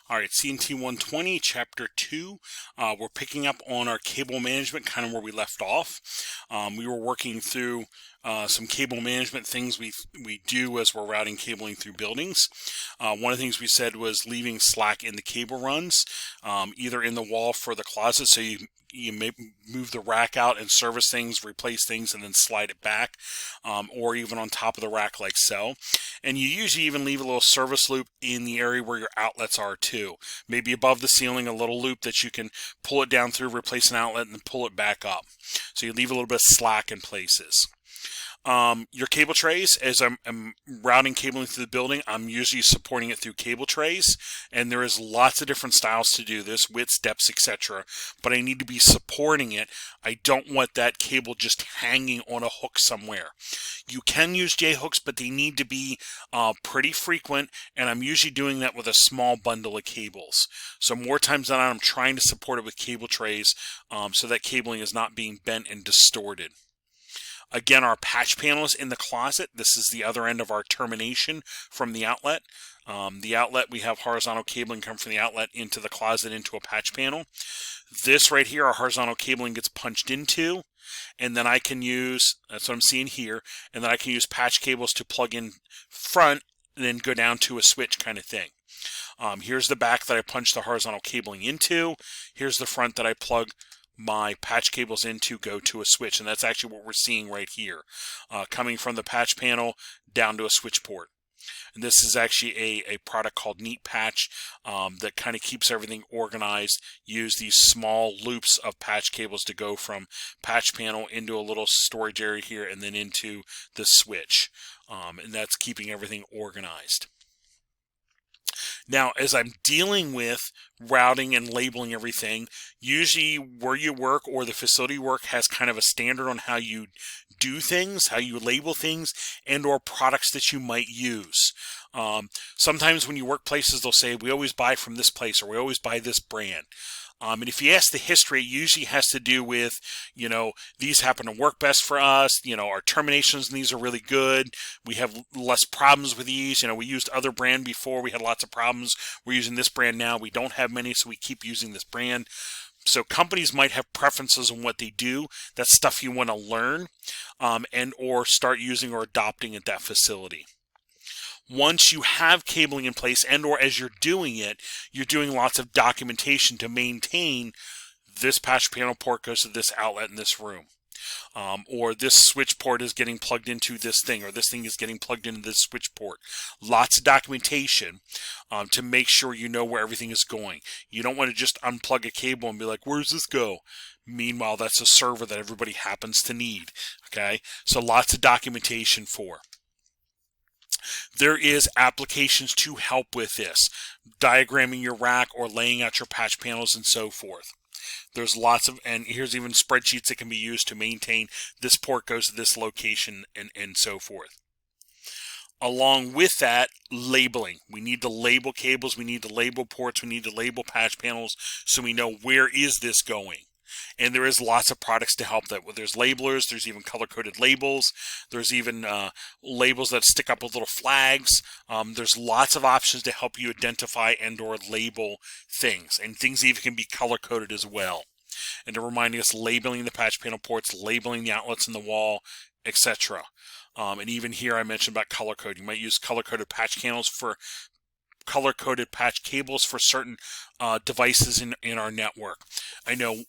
All right, CNT120, Chapter 2. We're picking up on our cable management, kind of where we left off. We were working through some cable management things we do as we're routing cabling through buildings. One of the things we said was leaving slack in the cable runs, either in the wall for the closet, so you may move the rack out and service things, replace things, and then slide it back, or even on top of the rack like so. And you usually even leave a little service loop in the area where your outlets are too. Maybe above the ceiling, a little loop that you can pull it down through, replace an outlet, and then pull it back up. So you leave a little bit of slack in places. Your cable trays, as I'm routing cabling through the building, I'm usually supporting it through cable trays, and there is lots of different styles to do this, widths, depths, etc. But I need to be supporting it. I don't want that cable just hanging on a hook somewhere. You can use J-hooks, but they need to be pretty frequent, and I'm usually doing that with a small bundle of cables. So more times than not, I'm trying to support it with cable trays so that cabling is not being bent and distorted. Again, our patch panel is in the closet. This is the other end of our termination from the outlet. The outlet, we have horizontal cabling come from the outlet into the closet into a patch panel. This right here, our horizontal cabling gets punched into, and then I can use, that's what I'm seeing here, and then I can use patch cables to plug in front and then go down to a switch kind of thing. Here's the back that I punch the horizontal cabling into. Here's the front that I plug my patch cables in to go to a switch, and that's actually what we're seeing right here, coming from the patch panel down to a switch port. And this is actually a product called Neat Patch that kind of keeps everything organized. Use these small loops of patch cables to go from patch panel into a little storage area here and then into the switch, and that's keeping everything organized. Now, as I'm dealing with routing and labeling everything, usually where you work or the facility you work has kind of a standard on how you do things, how you label things, and or products that you might use. Sometimes when you work places, they'll say, we always buy from this place or we always buy this brand. And if you ask the history, it usually has to do with, these happen to work best for us. Our terminations in these are really good. We have less problems with these. We used other brand before. We had lots of problems. We're using this brand now. We don't have many, so we keep using this brand. So companies might have preferences on what they do. That's stuff you want to learn and or start using or adopting at that facility. Once you have cabling in place and or as you're doing it, you're doing lots of documentation to maintain this patch panel port goes to this outlet in this room. Or this switch port is getting plugged into this thing, or this thing is getting plugged into this switch port. Lots of documentation to make sure you know where everything is going. You don't want to just unplug a cable and be like, where's this go? Meanwhile, that's a server that everybody happens to need. Okay, so lots of documentation for. There is applications to help with this, diagramming your rack or laying out your patch panels and so forth. There's lots of, and here's even spreadsheets that can be used to maintain this port goes to this location and so forth. Along with that, labeling. We need to label cables, we need to label ports, we need to label patch panels so we know where is this going. And there is lots of products to help that. There's labelers, there's even color-coded labels, there's even labels that stick up with little flags. There's lots of options to help you identify and or label things. And things even can be color-coded as well. And to remind us, labeling the patch panel ports, labeling the outlets in the wall, etc. And even here I mentioned about color code. You might use color-coded patch panels for color-coded patch cables for certain devices in our network. I know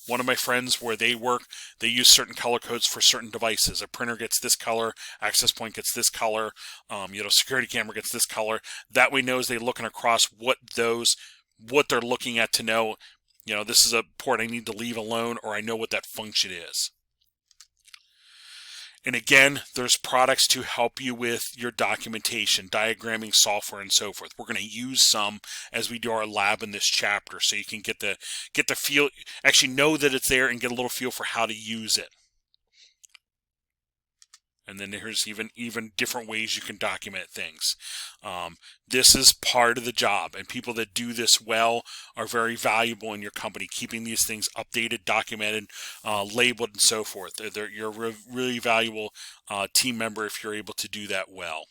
one of my friends where they work, they use certain color codes for certain devices. A printer gets this color, access point gets this color, security camera gets this color. That way knows they're looking across what they're looking at to know, this is a port I need to leave alone, or I know what that function is. And again, there's products to help you with your documentation, diagramming software, and so forth. We're going to use some as we do our lab in this chapter, so you can get the feel, actually know that it's there and get a little feel for how to use it. And then there's even different ways you can document things. This is part of the job, and people that do this well are very valuable in your company, keeping these things updated, documented, labeled, and so forth. You're a really valuable team member if you're able to do that well.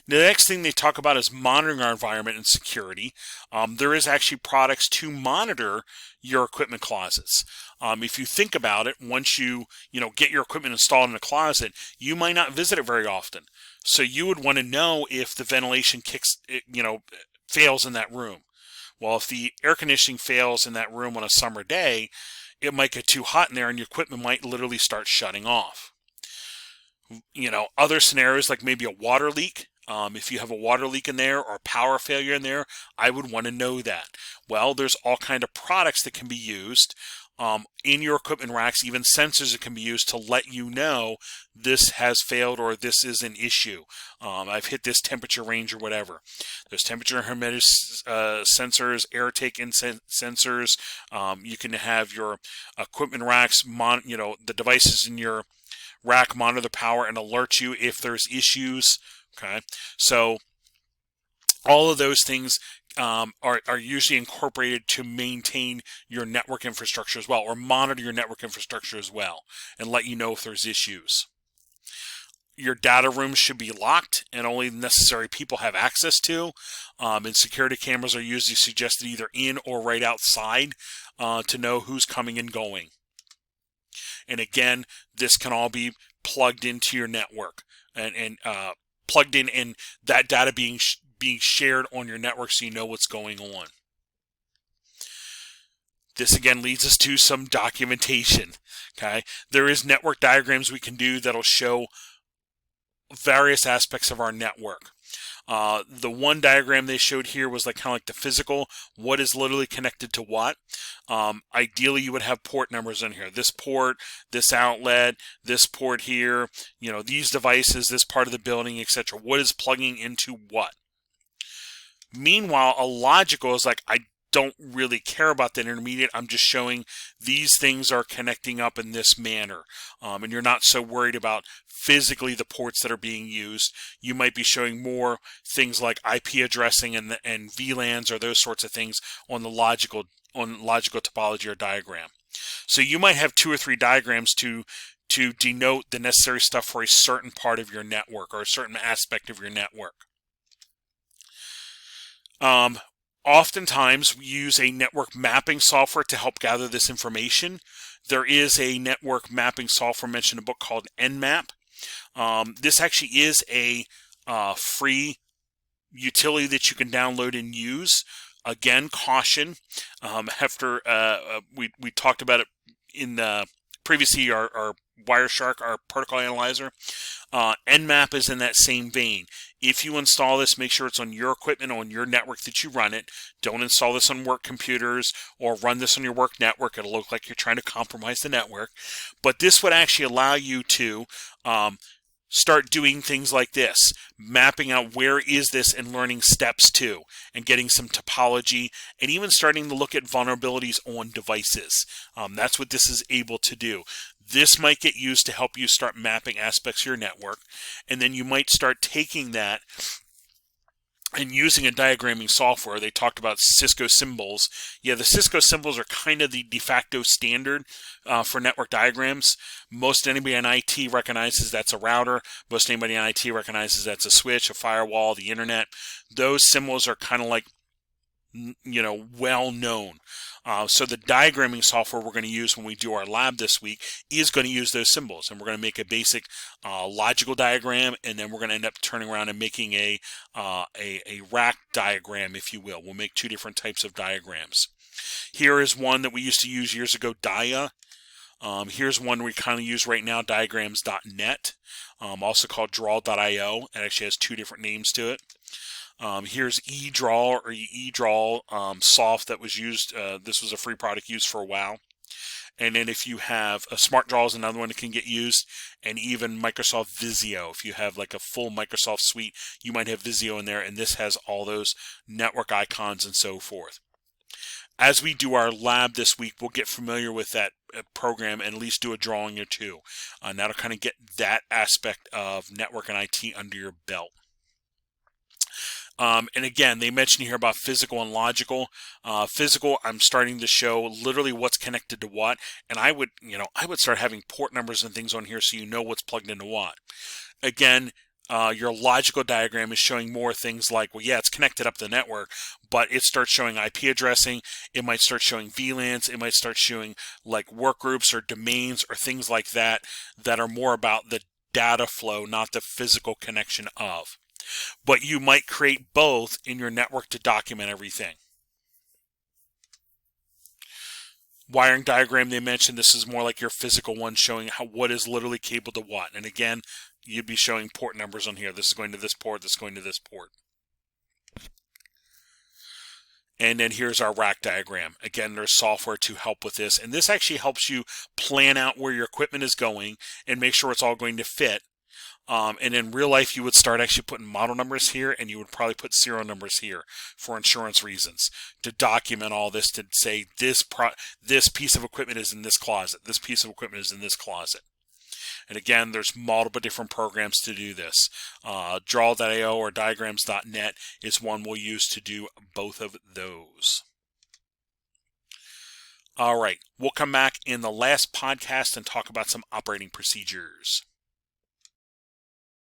The next thing they talk about is monitoring our environment and security. There is actually products to monitor your equipment closets. If you think about it, once you get your equipment installed in a closet, you might not visit it very often. So you would want to know if the ventilation fails in that room. Well, if the air conditioning fails in that room on a summer day, it might get too hot in there and your equipment might literally start shutting off. Other scenarios like maybe a water leak. If you have a water leak in there or power failure in there, I would want to know that. Well, there's all kind of products that can be used in your equipment racks, even sensors that can be used to let you know this has failed or this is an issue. I've hit this temperature range or whatever. There's temperature and humidity sensors, air take-in sensors. You can have your equipment racks, the devices in your rack monitor the power and alert you if there's issues. Okay, so all of those things are usually incorporated to maintain your network infrastructure as well, or monitor your network infrastructure as well, and let you know if there's issues. Your data rooms should be locked and only necessary people have access to. And security cameras are usually suggested either in or right outside to know who's coming and going. And again, this can all be plugged into your network and plugged in, and that data being shared on your network so you know what's going on. This again leads us to some documentation. Okay, there is network diagrams we can do that'll show various aspects of our network. The one diagram they showed here was kind of like the physical, what is literally connected to what. Ideally, you would have port numbers in here. This port, this outlet, this port here, these devices, this part of the building, etc. What is plugging into what? Meanwhile, a logical is I don't really care about that intermediate. I'm just showing these things are connecting up in this manner. And you're not so worried about physically the ports that are being used. You might be showing more things like IP addressing and VLANs or those sorts of things on the logical topology or diagram. So you might have 2 or 3 diagrams to denote the necessary stuff for a certain part of your network or a certain aspect of your network. Oftentimes, we use a network mapping software to help gather this information. There is a network mapping software mentioned in a book called Nmap. This actually is a free utility that you can download and use. Again, caution. After we talked about it in the previously, our Wireshark, our protocol analyzer. Nmap is in that same vein. If you install this, make sure it's on your equipment, on your network that you run it. Don't install this on work computers or run this on your work network. It'll look like you're trying to compromise the network. But this would actually allow you to start doing things like this, mapping out where is this and learning steps to, and getting some topology, and even starting to look at vulnerabilities on devices. That's what this is able to do. This might get used to help you start mapping aspects of your network, and then you might start taking that and using a diagramming software. They talked about Cisco symbols. Yeah, the Cisco symbols are kind of the de facto standard for network diagrams. Most anybody in IT recognizes that's a router. Most anybody in IT recognizes that's a switch, a firewall, the internet. Those symbols are kind of well known. So the diagramming software we're going to use when we do our lab this week is going to use those symbols, and we're going to make a basic logical diagram, and then we're going to end up turning around and making a rack diagram, if you will. We'll make 2 different types of diagrams. Here is one that we used to use years ago, Dia. Here's one we kind of use right now, diagrams.net, also called draw.io. It actually has 2 different names to it. Here's eDraw or eDraw soft that was used. This was a free product used for a while. And then if you have a SmartDraw is another one that can get used, and even Microsoft Visio. If you have a full Microsoft suite, you might have Visio in there, and this has all those network icons and so forth. As we do our lab this week, we'll get familiar with that program and at least do a drawing or 2. And that'll kind of get that aspect of network and IT under your belt. And again, they mention here about physical and logical. Physical, I'm starting to show literally what's connected to what, and I would start having port numbers and things on here so you know what's plugged into what. Again, Your logical diagram is showing more things like, well, yeah, it's connected up the network, but it starts showing IP addressing. It might start showing VLANs. It might start showing like work groups or domains or things like that that are more about the data flow, not the physical connection of. But you might create both in your network to document everything. Wiring diagram, they mentioned this is more like your physical one, showing what is literally cable to what. And again, you'd be showing port numbers on here. This is going to this port, this is going to this port. And then here's our rack diagram. Again, there's software to help with this. And this actually helps you plan out where your equipment is going and make sure it's all going to fit. And in real life, you would start actually putting model numbers here, and you would probably put serial numbers here for insurance reasons to document all this, to say this piece of equipment is in this closet. This piece of equipment is in this closet. And again, there's multiple different programs to do this. Draw.io or diagrams.net is one we'll use to do both of those. All right, we'll come back in the last podcast and talk about some operating procedures.